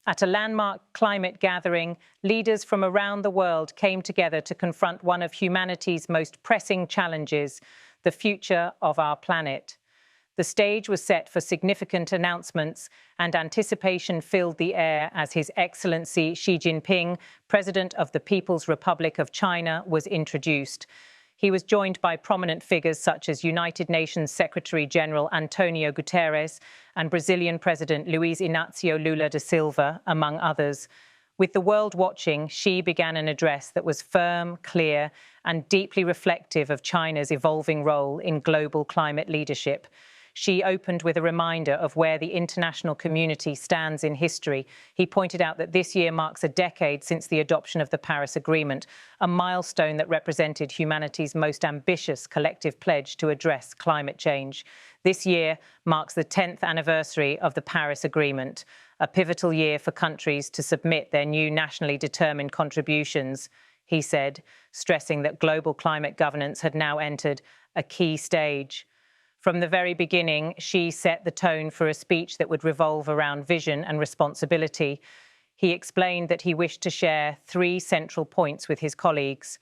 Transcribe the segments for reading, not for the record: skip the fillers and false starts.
At a landmark climate gathering, leaders from around the world came together to confront one of humanity's most pressing challenges, the future of our planet. The stage was set for significant announcements, and anticipation filled the air as His Excellency Xi Jinping, President of the People's Republic of China, was introduced. He was joined by prominent figures such as United Nations Secretary-General Antonio Guterres and Brazilian President Luiz Inácio Lula da Silva, among others. With the world watching, Xi began an address that was firm, clear, and deeply reflective of China's evolving role in global climate leadership. Xi opened with a reminder of where the international community stands in history. He pointed out that this year marks a decade since the adoption of the Paris Agreement, a milestone that represented humanity's most ambitious collective pledge to address climate change. This year marks the 10th anniversary of the Paris Agreement, a pivotal year for countries to submit their new nationally determined contributions, he said, stressing that global climate governance had now entered a key stage. From the very beginning, Xi set the tone for a speech that would revolve around vision and responsibility. He explained that he wished to share three central points with his colleagues: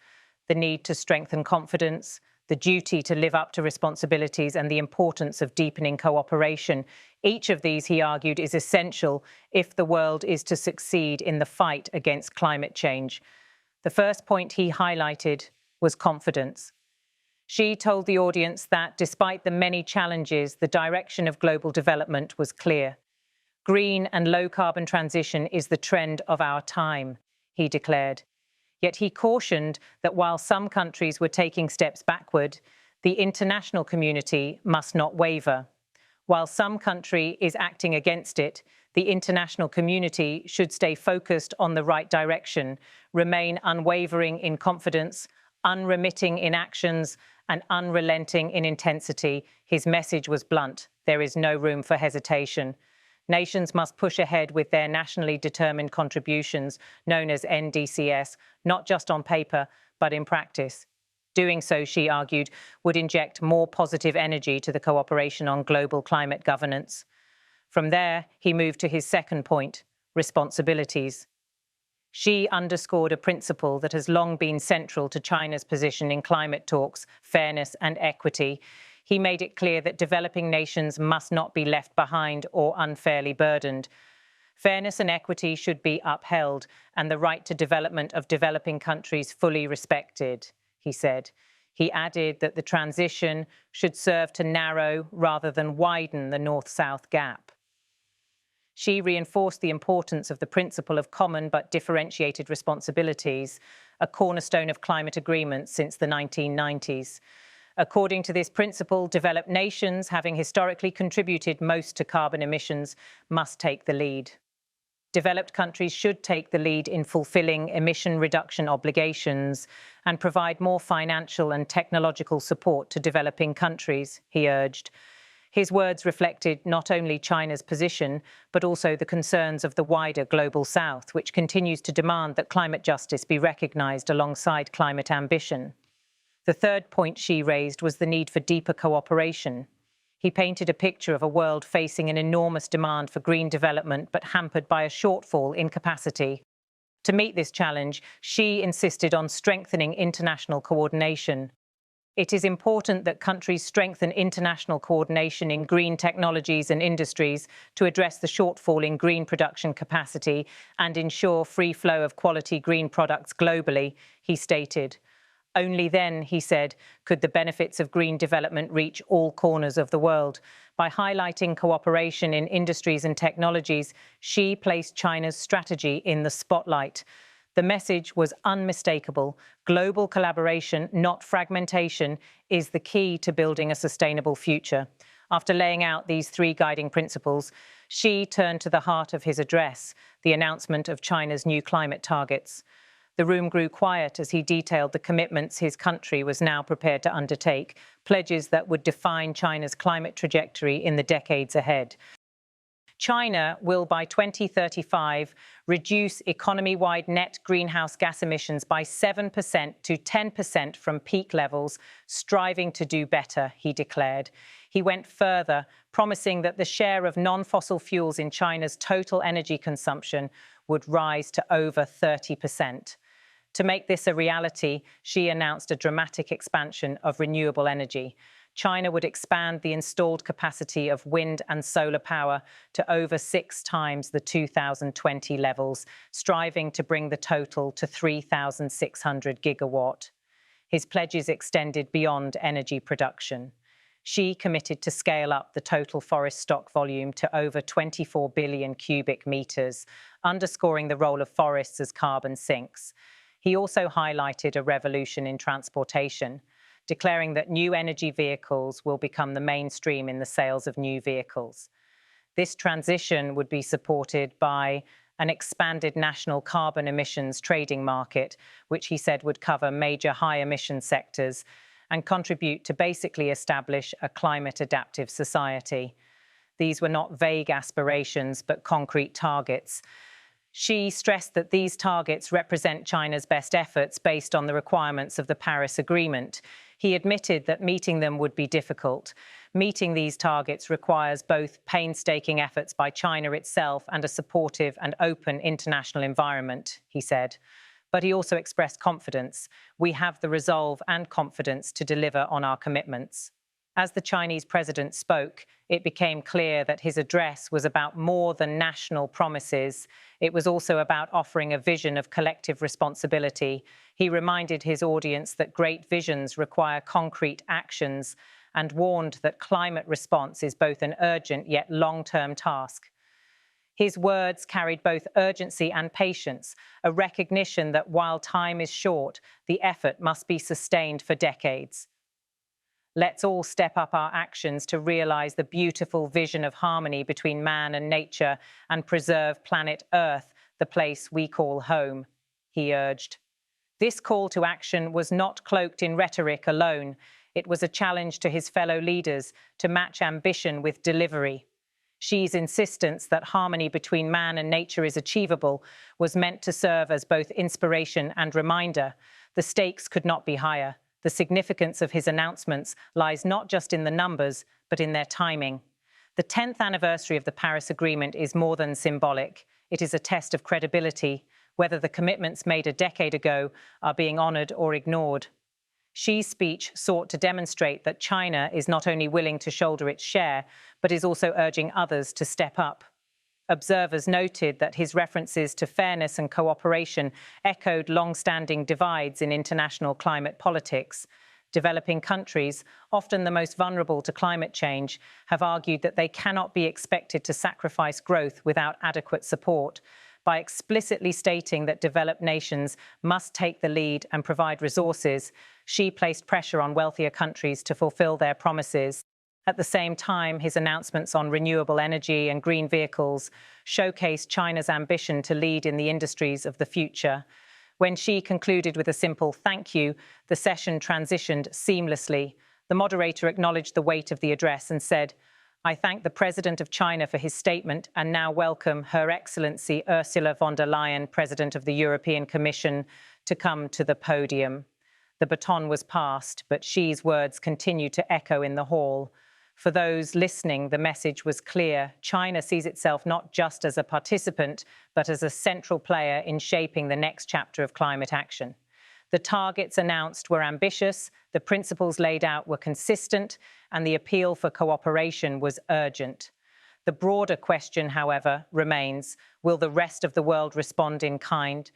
the need to strengthen confidence, the duty to live up to responsibilities, and the importance of deepening cooperation. Each of these, he argued, is essential if the world is to succeed in the fight against climate change. The first point he highlighted was confidence. Xi told the audience that, despite the many challenges, the direction of global development was clear. Green and low-carbon transition is the trend of our time, he declared. Yet he cautioned that while some countries were taking steps backward, the international community must not waver. While some country is acting against it, the international community should stay focused on the right direction, remain unwavering in confidence, unremitting in actions, and unrelenting in intensity. His message was blunt: there is no room for hesitation. Nations must push ahead with their nationally determined contributions, known as NDCs, not just on paper, but in practice. Doing so, Xi argued, would inject more positive energy to the cooperation on global climate governance. From there, he moved to his second point: responsibilities. Xi underscored a principle that has long been central to China's position in climate talks: fairness and equity. He made it clear that developing nations must not be left behind or unfairly burdened. Fairness and equity should be upheld, and the right to development of developing countries fully respected, he said. He added that the transition should serve to narrow rather than widen the North-South gap. Xi reinforced the importance of the principle of common but differentiated responsibilities, a cornerstone of climate agreements since the 1990s. According to this principle, developed nations, having historically contributed most to carbon emissions, must take the lead. Developed countries should take the lead in fulfilling emission reduction obligations and provide more financial and technological support to developing countries, he urged. His words reflected not only China's position, but also the concerns of the wider global South, which continues to demand that climate justice be recognized alongside climate ambition. The third point Xi raised was the need for deeper cooperation. He painted a picture of a world facing an enormous demand for green development, but hampered by a shortfall in capacity. To meet this challenge, Xi insisted on strengthening international coordination. It is important that countries strengthen international coordination in green technologies and industries to address the shortfall in green production capacity and ensure free flow of quality green products globally, he stated. Only then, he said, could the benefits of green development reach all corners of the world. By highlighting cooperation in industries and technologies, Xi placed China's strategy in the spotlight. The message was unmistakable. Global collaboration, not fragmentation, is the key to building a sustainable future. After laying out these three guiding principles, Xi turned to the heart of his address, the announcement of China's new climate targets. The room grew quiet as he detailed the commitments his country was now prepared to undertake, pledges that would define China's climate trajectory in the decades ahead. China will, by 2035, reduce economy-wide net greenhouse gas emissions by 7% to 10% from peak levels, striving to do better, he declared. He went further, promising that the share of non-fossil fuels in China's total energy consumption would rise to over 30%. To make this a reality, Xi announced a dramatic expansion of renewable energy. China would expand the installed capacity of wind and solar power to over 6 times the 2020 levels, striving to bring the total to 3,600 gigawatt. His pledges extended beyond energy production. Xi committed to scale up the total forest stock volume to over 24 billion cubic meters, underscoring the role of forests as carbon sinks. He also highlighted a revolution in transportation, declaring that new energy vehicles will become the mainstream in the sales of new vehicles. This transition would be supported by an expanded national carbon emissions trading market, which he said would cover major high-emission sectors and contribute to basically establish a climate-adaptive society. These were not vague aspirations, but concrete targets. Xi stressed that these targets represent China's best efforts based on the requirements of the Paris Agreement. He admitted that meeting them would be difficult. Meeting these targets requires both painstaking efforts by China itself and a supportive and open international environment, he said. But he also expressed confidence. We have the resolve and confidence to deliver on our commitments. As the Chinese president spoke, it became clear that his address was about more than national promises. It was also about offering a vision of collective responsibility. He reminded his audience that great visions require concrete actions and warned that climate response is both an urgent yet long-term task. His words carried both urgency and patience, a recognition that while time is short, the effort must be sustained for decades. Let's all step up our actions to realize the beautiful vision of harmony between man and nature and preserve planet Earth, the place we call home, he urged. This call to action was not cloaked in rhetoric alone. It was a challenge to his fellow leaders to match ambition with delivery. Xi's insistence that harmony between man and nature is achievable was meant to serve as both inspiration and reminder. The stakes could not be higher. The significance of his announcements lies not just in the numbers, but in their timing. The 10th anniversary of the Paris Agreement is more than symbolic. It is a test of credibility, whether the commitments made a decade ago are being honored or ignored. Xi's speech sought to demonstrate that China is not only willing to shoulder its share, but is also urging others to step up. Observers noted that his references to fairness and cooperation echoed long-standing divides in international climate politics. Developing countries, often the most vulnerable to climate change, have argued that they cannot be expected to sacrifice growth without adequate support. By explicitly stating that developed nations must take the lead and provide resources, Xi placed pressure on wealthier countries to fulfill their promises. At the same time, his announcements on renewable energy and green vehicles showcased China's ambition to lead in the industries of the future. When Xi concluded with a simple thank you, the session transitioned seamlessly. The moderator acknowledged the weight of the address and said, "I thank the President of China for his statement and now welcome Her Excellency Ursula von der Leyen, President of the European Commission, to come to the podium." The baton was passed, but Xi's words continued to echo in the hall. For those listening, the message was clear. China sees itself not just as a participant, but as a central player in shaping the next chapter of climate action. The targets announced were ambitious, the principles laid out were consistent, and the appeal for cooperation was urgent. The broader question, however, remains, will the rest of the world respond in kind?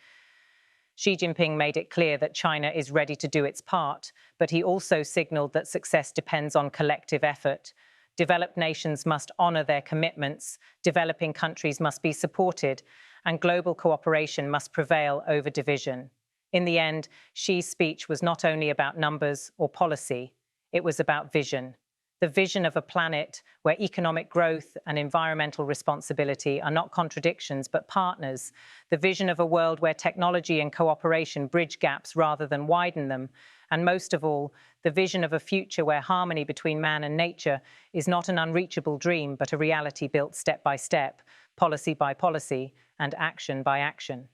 Xi Jinping made it clear that China is ready to do its part, but he also signaled that success depends on collective effort. Developed nations must honor their commitments, developing countries must be supported, and global cooperation must prevail over division. In the end, Xi's speech was not only about numbers or policy, it was about vision. The vision of a planet where economic growth and environmental responsibility are not contradictions but partners. The vision of a world where technology and cooperation bridge gaps rather than widen them. And most of all, the vision of a future where harmony between man and nature is not an unreachable dream but a reality built step by step, policy by policy, and action by action.